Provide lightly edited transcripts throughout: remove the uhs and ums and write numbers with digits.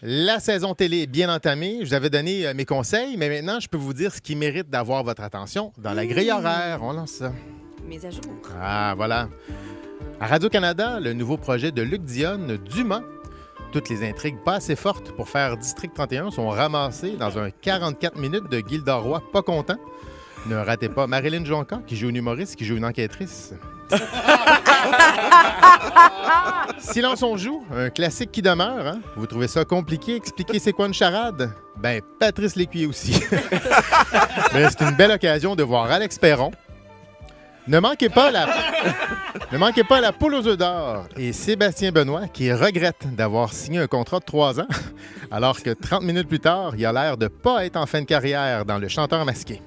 La saison télé est bien entamée. Je vous avais donné mes conseils, mais maintenant, je peux vous dire ce qui mérite d'avoir votre attention dans la grille horaire. On lance ça. Mise à jour. Ah, voilà. À Radio-Canada, le nouveau projet de Luc Dionne, Dumas. Toutes les intrigues pas assez fortes pour faire District 31 sont ramassées dans un 44 minutes de Gilda Roy pas content. Ne ratez pas Marilyn Jonca, qui joue une humoriste, qui joue une enquêtrice. Silence on joue, un classique qui demeure. Hein? Vous trouvez ça compliqué, expliquer c'est quoi une charade? Ben, Patrice Lécuyer aussi. Mais c'est une belle occasion de voir Alex Perron. Ne manquez pas la poule aux œufs d'or et Sébastien Benoît qui regrette d'avoir signé un contrat de 3 ans, alors que 30 minutes plus tard, il a l'air de ne pas être en fin de carrière dans Le Chanteur masqué.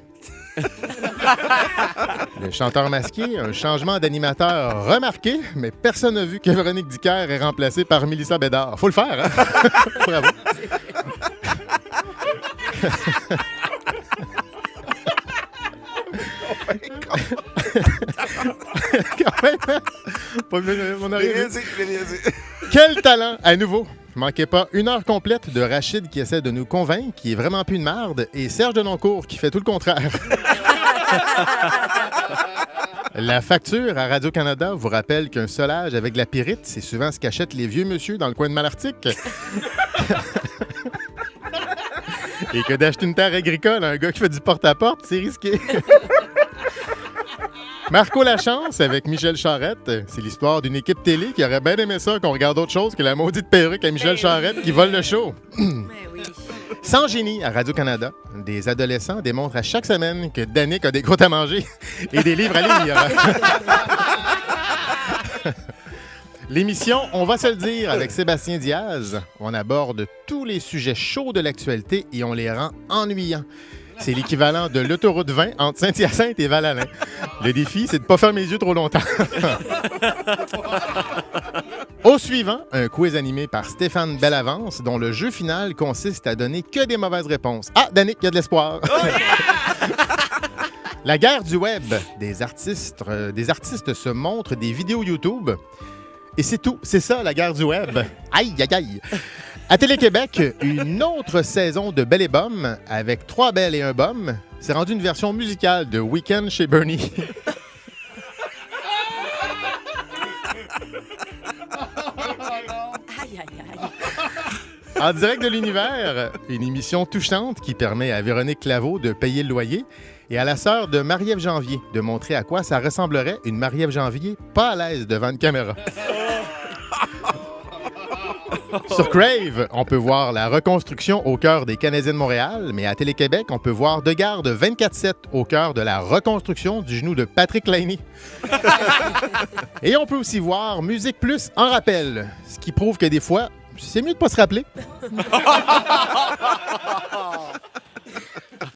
Le Chanteur masqué, un changement d'animateur remarqué, mais personne n'a vu que Véronique Dicker est remplacée par Mélissa Bédard. Faut le faire, hein? Bravo. Quand même, on arrive. Quel talent, à nouveau. Manquez pas 1 heure complète de Rachid qui essaie de nous convaincre qu'il est vraiment plus une marde et Serge Denoncourt qui fait tout le contraire. La facture à Radio-Canada vous rappelle qu'un solage avec de la pyrite, c'est souvent ce qu'achètent les vieux monsieur dans le coin de Malartic. Et que d'acheter une terre agricole à un gars qui fait du porte-à-porte, c'est risqué. Marco Lachance avec Michel Charette. C'est l'histoire d'une équipe télé qui aurait bien aimé ça qu'on regarde autre chose que la maudite perruque à Michel Charette qui vole le show. Mais oui. Sans génie à Radio-Canada, des adolescents démontrent à chaque semaine que Danick a des croûtes à manger et des livres à lire. L'émission On va se le dire avec Sébastien Diaz. On aborde tous les sujets chauds de l'actualité et on les rend ennuyants. C'est l'équivalent de l'autoroute 20 entre Saint-Hyacinthe et Val-Alain. Le défi, c'est de ne pas fermer les yeux trop longtemps. Au suivant, un quiz animé par Stéphane Bellavance, dont le jeu final consiste à donner que des mauvaises réponses. Ah, Danick, il y a de l'espoir. La guerre du web. Des artistes se montrent des vidéos YouTube. Et c'est tout. C'est ça, la guerre du web. Aïe, aïe, aïe. À Télé-Québec, une autre saison de Belle et Bomme avec 3 belles et un bum. C'est rendu une version musicale de Weekend chez Bernie. Aïe, aïe, aïe. En direct de l'univers, une émission touchante qui permet à Véronique Claveau de payer le loyer et à la sœur de Marie-Ève Janvier de montrer à quoi ça ressemblerait une Marie-Ève Janvier pas à l'aise devant une caméra. Sur Crave, on peut voir la reconstruction au cœur des Canadiens de Montréal, mais à Télé-Québec, on peut voir De Garde 24/7 au cœur de la reconstruction du genou de Patrick Laney. Et on peut aussi voir Musique Plus en rappel, ce qui prouve que des fois, c'est mieux de pas se rappeler.